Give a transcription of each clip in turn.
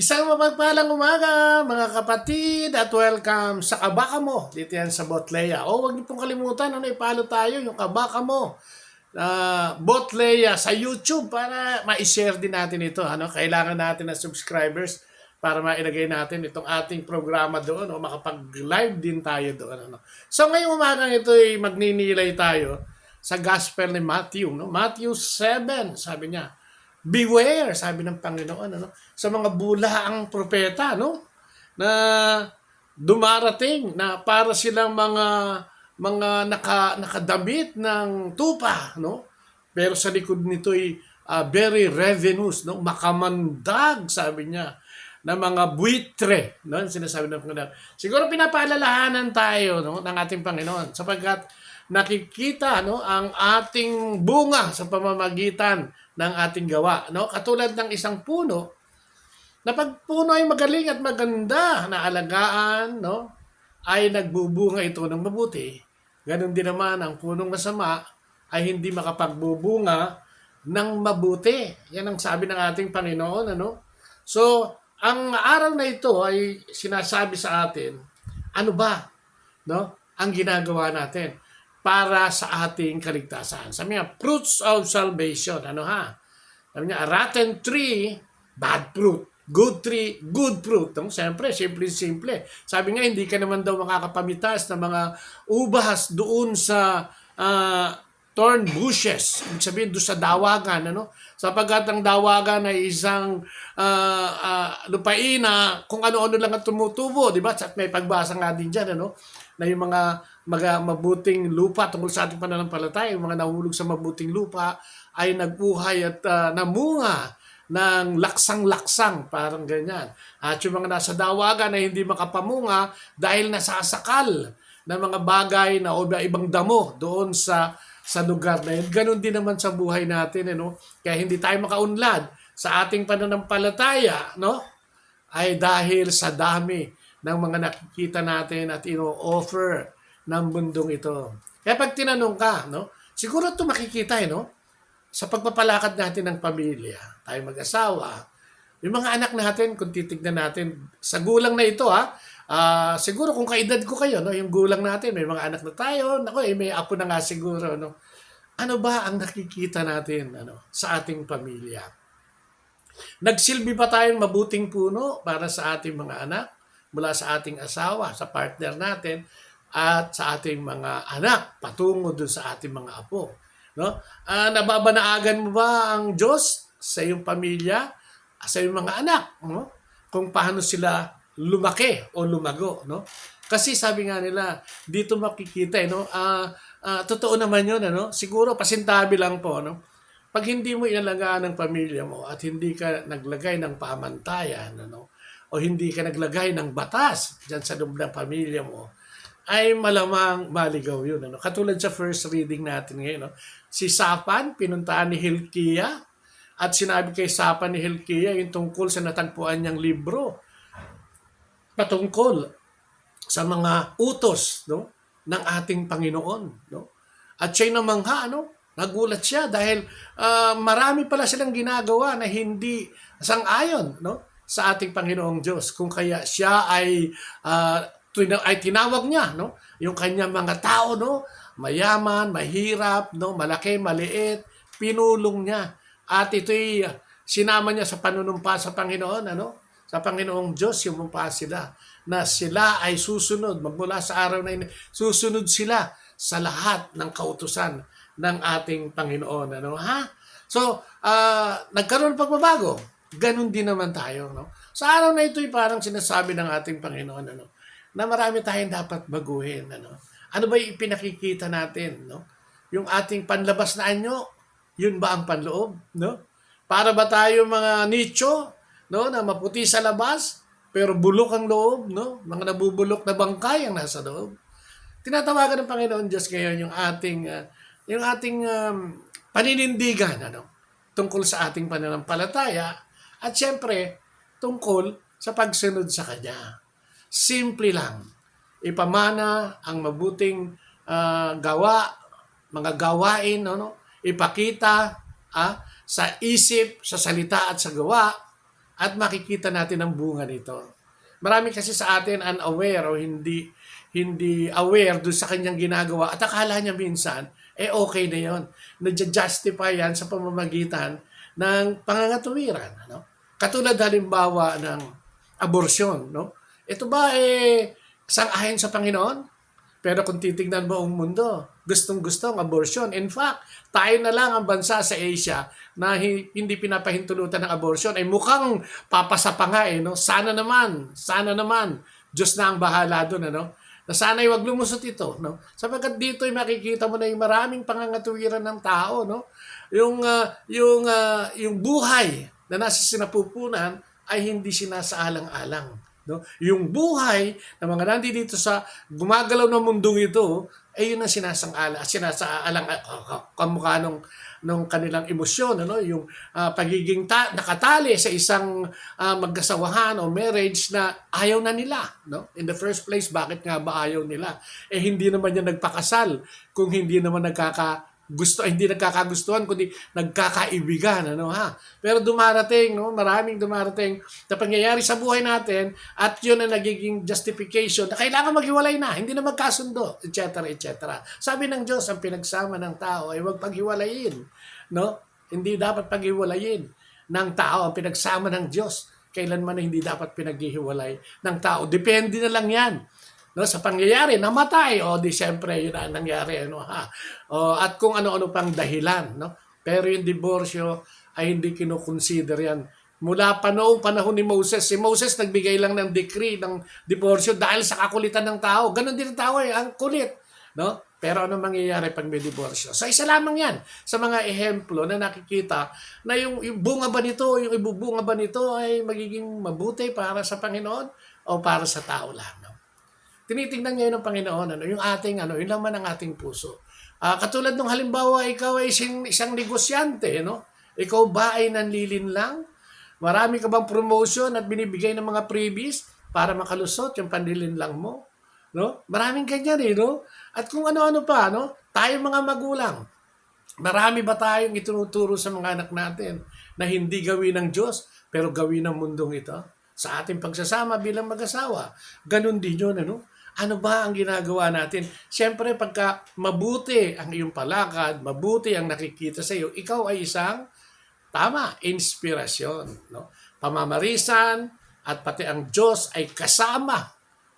Isang mapagpalang umaga, mga kapatid, at welcome sa Kabaka Mo. Dito yan sa Botleya. Huwag niyo pong kalimutan, ipalo tayo yung Kabaka Mo. Botleya sa YouTube para ma-share din natin ito. Kailangan natin ng subscribers para mailagay natin itong ating programa doon o makapag-live din tayo doon. So ngayong umaga ito ay magninilay tayo sa Gospel ni Matthew. Matthew 7, sabi niya, beware, sabi ng Panginoon, sa mga bulaang propeta, na dumarating na para silang nakadamit ng tupa, Pero sa likod nito ay very revenous, makamandag, sabi niya, na mga buitre, sinasabi ng Panginoon. Siguro pinapaalalahanan tayo, ng ating Panginoon sapagkat nakikita ang ating bunga sa pamamagitan ng ating gawa, katulad ng isang puno na pag puno ay magaling at maganda na alagaan, ay nagbubunga ito ng mabuti. Ganon din naman ang punong masama ay hindi makapagbubunga ng mabuti. Yan ang sabi ng ating Panginoon, So, ang araw na ito ay sinasabi sa atin, ano ba, ang ginagawa natin para sa ating kaligtasan. Sabi niya, fruits of salvation. Sabi niya, a rotten tree, bad fruit. Good tree, good fruit. Siyempre, simple-simple. Sabi nga, hindi ka naman daw makakapamitas ng mga ubas doon sa thorn bushes. Ibig sabihin, doon sa dawagan. Sapagkat ang dawagan ay isang lupain na kung ano-ano lang ang tumutubo. Diba? At may pagbasa nga din dyan, na yung mga mabuting lupa tungkol sa ating pananampalataya, yung mga nahulog sa mabuting lupa ay nagbuhay at namunga ng laksang-laksang, parang ganyan. At yung mga nasa dawagan ay hindi makapamunga dahil nasasakal ng mga bagay na o ibang damo doon sa lugar na yun. Ganon din naman sa buhay natin. Kaya hindi tayo makaunlad sa ating pananampalataya, ay dahil sa dami ng mga nakikita natin at ino-offer ng mundong ito. Kaya pag tinanong ka, siguro ito makikita, sa pagpapalakad natin ng pamilya, tayo mag-asawa, yung mga anak natin, kung titignan natin, sa gulang na ito, siguro kung kaedad ko kayo, yung gulang natin, may mga anak na tayo, may apo na nga siguro, Ano ba ang nakikita natin sa ating pamilya? Nagsilbi ba tayong mabuting puno para sa ating mga anak? Mula sa ating asawa, sa partner natin, at sa ating mga anak, patungo dun sa ating mga apo. Nababanaagan mo ba ang Diyos sa iyong pamilya, sa iyong mga anak? Kung paano sila lumaki o lumago. Kasi sabi nga nila, dito makikita, totoo naman yun, siguro pasintabi lang po, pag hindi mo inalagaan ng pamilya mo at hindi ka naglagay ng pamantayan, o hindi ka naglagay ng batas dyan sa loob ng pamilya mo, ay malamang maligaw yun. Katulad sa first reading natin ngayon, si Shaphan, pinuntahan ni Hilkiah, at sinabi kay Shaphan ni Hilkiah yung tungkol sa natagpuan niyang libro patungkol sa mga utos ng ating Panginoon. At siya'y namangha, nagulat siya dahil marami pala silang ginagawa na hindi sang-ayon, sa ating Panginoong Diyos. Kung kaya siya ay tinawag niya, yung kanyang mga tao, mayaman, mahirap, malaki, maliit, pinulong niya. At ito'y sinama niya sa panunumpa sa Panginoon, sa Panginoong Diyos, yung mumpa sila, na sila ay susunod, magmula sa araw na yun, susunod sila sa lahat ng kautusan ng ating Panginoon. So, nagkaroon pagbabago. Ganon din naman tayo. Sa araw na ito'y parang sinasabi ng ating Panginoon, na marami tayong dapat baguhin. Ano ba yung pinakikita natin? Yung ating panlabas na anyo, yun ba ang panloob? Para ba tayo mga nicho, na maputi sa labas, pero bulok ang loob, mga nabubulok na bangkay ang nasa loob. Tinatawagan ng Panginoon Diyos ngayon yung ating paninindigan, tungkol sa ating pananampalataya, at siyempre, tungkol sa pagsunod sa Kanya. Simple lang. Ipamana ang mabuting gawa, mga gawain, ipakita sa isip, sa salita at sa gawa, at makikita natin ang bunga nito. Marami kasi sa atin unaware o hindi aware doon sa kanyang ginagawa at akala niya minsan, okay na yon. Nadja-justify yan sa pamamagitan ng pangangatuwiran. Ano? Katulad halimbawa ng abortion. No? Ito ba sang-ayon sa Panginoon? Pero kung titignan mo ang mundo, gustong-gusto ang abortion. In fact, tayo na lang ang bansa sa Asia na hindi pinapahintulutan ng abortion. Ay mukhang papasa pa nga no? Sana naman, Diyos na ang bahala doon. Ano? Na sana'y wag lumusot ito. No? Sapagkat dito ay makikita mo na yung maraming pangangatuwiran ng tao. No? Yung buhay na nasa sinapupunan ay hindi sinasaalang-alang. No? Yung buhay ng mga nandito sa gumagalaw ng mundong ito, ay yun ang sinasaalang kamukha nung kanilang emosyon, ano? Yung pagiging nakatali sa isang magkasawahan o marriage na ayaw na nila. No? In the first place, bakit nga ba ayaw nila? Hindi naman yan nagpakasal kung hindi naman hindi nagkakagustuhan kundi nagkakaibigan, ano ha. Pero dumarating, no, maraming dumarating na pangyayari sa buhay natin at 'yun ang nagiging justification na kailangan maghiwalay na, hindi na magkasundo, etc., etc. Sabi ng Diyos, ang pinagsama ng tao ay huwag paghiwalayin, no? Hindi dapat paghiwalayin ng tao ang pinagsama ng Diyos. Kailanman na hindi dapat pinaghihiwalay ng tao. Depende na lang 'yan. No, sa pangyayari, namatay, di siyempre yun ang nangyari, ano ha. At kung ano-ano pang dahilan, no. Pero yung diborsyo ay hindi kinoconsider yan. Mula pa noong panahon ni Moses, si Moses nagbigay lang ng decree ng diborsyo dahil sa kakulitan ng tao. Ganon din ang tao ang kulit, no. Pero ano mangyayari pag may diborsyo? So isa lamang yan sa mga ehemplo na nakikita na yung bunga ba nito, yung ibubunga ba nito ay magiging mabuti para sa Panginoon o para sa tao lang, no? Tinitingnan ngayon ng Panginoon, yung ating, yung laman ng ating puso. Katulad ng halimbawa, ikaw ay isang negosyante, no? Ikaw ba ay nanlilin lang? Marami ka bang promotion at binibigay ng mga freebies para makalusot yung panlilinlang mo? No? Maraming ganyan no? At kung ano-ano pa, no? Tayo mga magulang, marami ba tayong itinuturo sa mga anak natin na hindi gawin ng Diyos, pero gawin ng mundong ito? Sa ating pagsasama bilang mag-asawa, ganun din yun, ano? Ano ba ang ginagawa natin? Siyempre, pagka mabuti ang iyong palakad, mabuti ang nakikita sa iyo, ikaw ay isang, inspirasyon. No? Pamamarisan at pati ang Diyos ay kasama,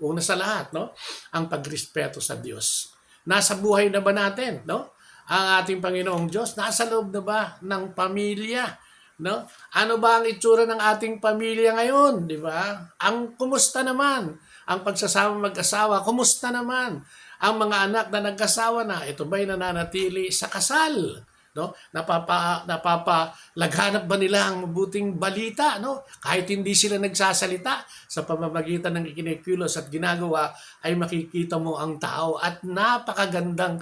una sa lahat, no? Ang pagrespeto sa Diyos. Nasa buhay na ba natin, no? Ang ating Panginoong Diyos, nasa loob na ba ng pamilya? No? Ano ba ang itsura ng ating pamilya ngayon, di ba? Ang kumusta naman? Ang pagsasama mag-asawa, kumusta naman? Ang mga anak na nag-asawa na, ito ba'y nananatili sa kasal? No? Napapalaghanap ba nila ang mabuting balita? No? Kahit hindi sila nagsasalita, sa pamamagitan ng ikinikilos at ginagawa, ay makikita mo ang tao at napakagandang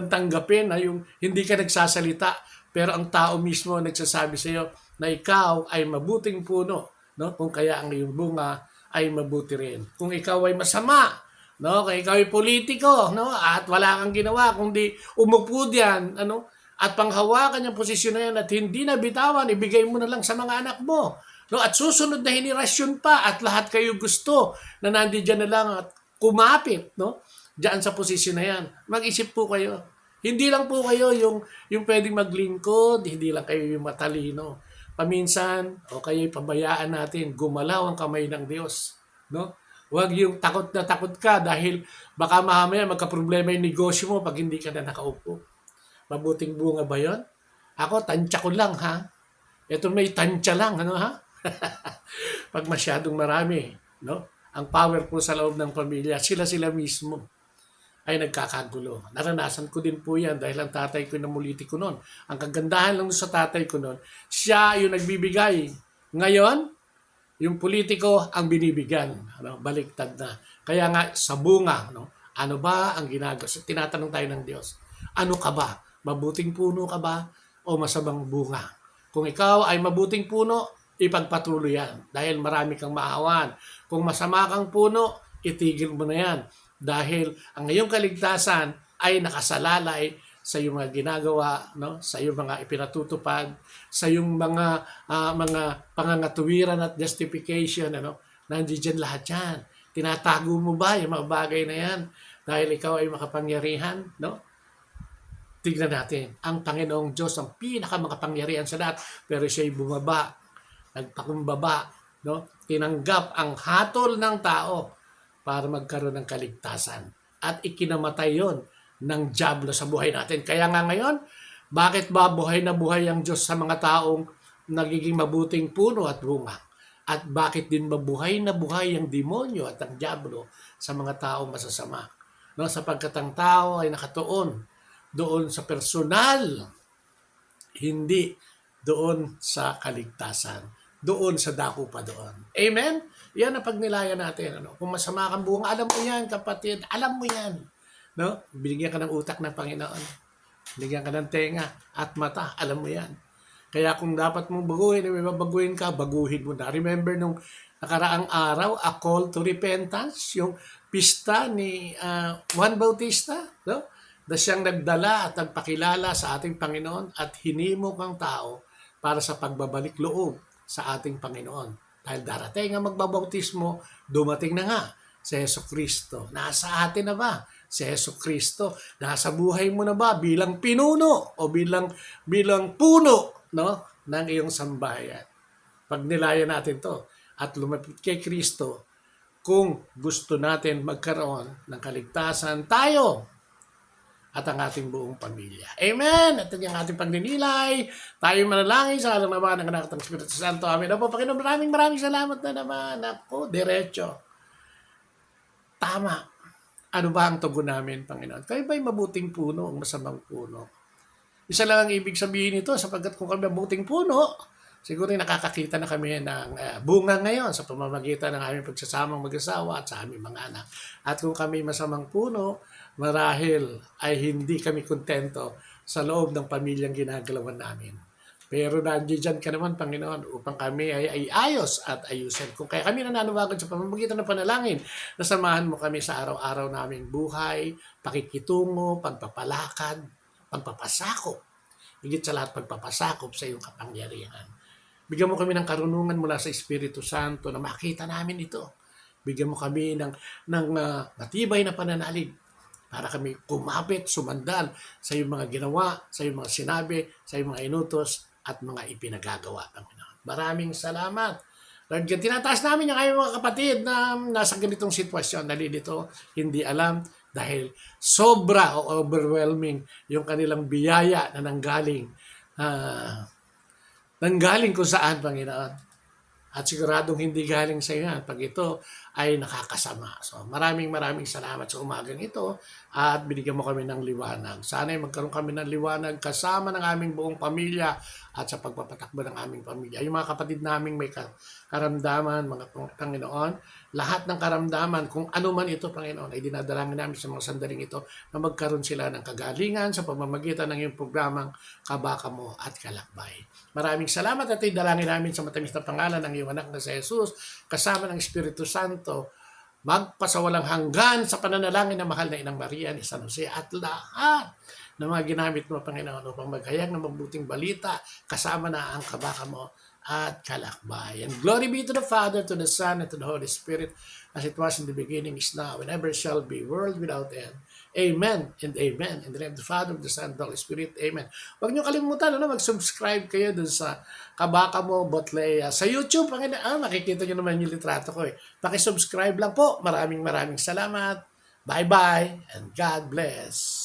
tanggapin na yung hindi ka nagsasalita, pero ang tao mismo nagsasabi sa iyo na ikaw ay mabuting puno, no? Kung kaya ang iyong bunga ay mabuti rin. Kung ikaw ay masama, no? Kung ikaw ay politiko, no? At wala kang ginawa kundi umupo diyan, at panghawakan yung posisyon na yan at hindi na bitawan, ibigay mo na lang sa mga anak mo. No? At susunod na henerasyon pa at lahat kayo gusto na nandiyan na lang at kumapit, no? Diyan sa posisyon na yan. Mag-isip po kayo. Hindi lang po kayo yung pwedeng maglingkod, hindi lang kayo yung matalino. Paminsan, o kayo'y pabayaan natin, gumalaw ang kamay ng Diyos. No? Huwag yung takot na takot ka dahil baka mamaya magka-problema yung negosyo mo pag hindi ka na nakaupo. Mabuting bunga ba yon? Ako, tansya ko lang, ha? Ito may tansya lang, ha? Pag masyadong marami, no? Ang powerful sa loob ng pamilya, sila mismo ay nagkakagulo. Naranasan ko din po yan dahil ang tatay ko na politiko noon. Ang kagandahan lang sa tatay ko noon, siya yung nagbibigay. Ngayon, yung politiko ang binibigyan. Baliktad na. Kaya nga, sa bunga, ano ba ang ginagawa? Tinatanong tayo ng Diyos, ano ka ba? Mabuting puno ka ba o masamang bunga? Kung ikaw ay mabuting puno, ipagpatuloy yan dahil marami kang maawan. Kung masama kang puno, itigil mo na yan. Dahil ang iyong kaligtasan ay nakasalalay sa iyong mga ginagawa, no? Sa iyong mga ipinatutupad, sa iyong mga pangangatuwiran at justification, ano? Nandiyan lahat yan. Tinatago mo ba yung mga bagay na yan dahil ikaw ay makapangyarihan, no? Tignan natin, ang Panginoong Diyos ang pinakamakapangyarihan sa lahat, pero siya'y bumaba, nagpakumbaba, no? Tinanggap ang hatol ng tao para magkaroon ng kaligtasan. At ikinamatay yon ng dyablo sa buhay natin. Kaya nga ngayon, bakit ba buhay na buhay ang Diyos sa mga taong nagiging mabuting puno at bunga? At bakit din mabuhay na buhay ang demonyo at ang dyablo sa mga taong masasama? No, sapagkat ang tao ay nakatuon doon sa personal, hindi doon sa kaligtasan, doon sa dako pa doon. Amen? Yan ang pagnilayan natin. Ano? Kung masama kang bunga, alam mo yan, kapatid, alam mo yan. No? Binigyan ka ng utak ng Panginoon. Binigyan ka ng tenga at mata, alam mo yan. Kaya kung dapat mong baguhin, may babaguhin ka, baguhin mo na. Remember nung nakaraang araw, a call to repentance, yung pista ni Juan Bautista, no? Na siyang nagdala at nagpakilala sa ating Panginoon at hinimok ang tao para sa pagbabalik loob sa ating Panginoon. Dahil darating ang magbabautismo, dumating na nga si Hesus Kristo. Nasa atin na ba si Hesus Kristo? Nasa buhay mo na ba bilang pinuno o bilang puno, no, ng iyong sambahayan? Pagnilayan natin to at lumapit kay Kristo kung gusto natin magkaroon ng kaligtasan tayo at ang ating buong pamilya. Amen! At yung ating pagninilay, tayo manalangin sa alam naman ng anak ng Espiritu Santo. Amen. Opo, Panginoon, maraming salamat na naman. Ako, diretso. Tama. Ano ba ang tugon namin, Panginoon? Kayo ba'y mabuting puno o masamang puno? Isa lang ang ibig sabihin nito, sapagkat kung kami mabuting puno, siguro nakakakita na kami ng bunga ngayon sa pamamagitan ng aming pagsasamang mag-asawa at sa aming mga anak. At kung kami masamang puno, marahil ay hindi kami kontento sa loob ng pamilyang ginagalawan namin. Pero nandiyan ka naman, Panginoon, upang kami ay ayos at ayusin. Kung kaya kami nananawagan sa pamamagitan ng panalangin, nasamahan mo kami sa araw-araw naming buhay, pakikitungo, pagpapalakad, pagpapasakop. Higit sa lahat, pagpapasakop sa iyong kapangyarihan. Bigyan mo kami ng karunungan mula sa Espiritu Santo na makita namin ito. Bigyan mo kami ng matibay na pananalig para kami kumapit, sumandal sa iyong mga ginawa, sa iyong mga sinabi, sa iyong mga inutos at mga ipinagagawa, Panginoon. Maraming salamat. Lord, tinataas namin yung aming mga kapatid na nasa ganitong sitwasyon, nalilito, hindi alam, dahil sobra o overwhelming yung kanilang biyaya na nanggaling kung saan, Panginoon. At siguradong hindi galing sa iyo yan pag ito ay nakakasama. So maraming salamat sa umagang ito at binigyan mo kami ng liwanag. Sana ay magkaroon kami ng liwanag kasama ng aming buong pamilya at sa pagpapatakbo ng aming pamilya. Yung mga kapatid naming may karamdaman, mga Panginoon, lahat ng karamdaman, kung ano man ito, Panginoon, ay dinadalangin namin sa mga sandaling ito na magkaroon sila ng kagalingan sa pamamagitan ng iyong programang Kabaka Mo at Kalakbay. Maraming salamat at idalangin namin sa matamis na pangalan ng iyong anak na si Jesus, kasama ng Espiritu Santo, magpasawalang hanggan sa pananalangin ng mahal na Inang Maria ni San Jose at lahat ng mga ginamit mo, Panginoon, upang maghayag ng mabuting balita, kasama na ang Kabaka Mo at Kalakbay. And glory be to the Father, to the Son, and to the Holy Spirit, as it was in the beginning, is now, and ever shall be, world without end. Amen and amen. In the name of the Father, of the Son, and the Holy Spirit. Amen. Huwag niyo kalimutan, mag-subscribe kayo dun sa Kabaka Mo, Botlea. Sa YouTube, makikita niyo naman yung litrato ko. Paki-subscribe lang po. Maraming salamat. Bye-bye and God bless.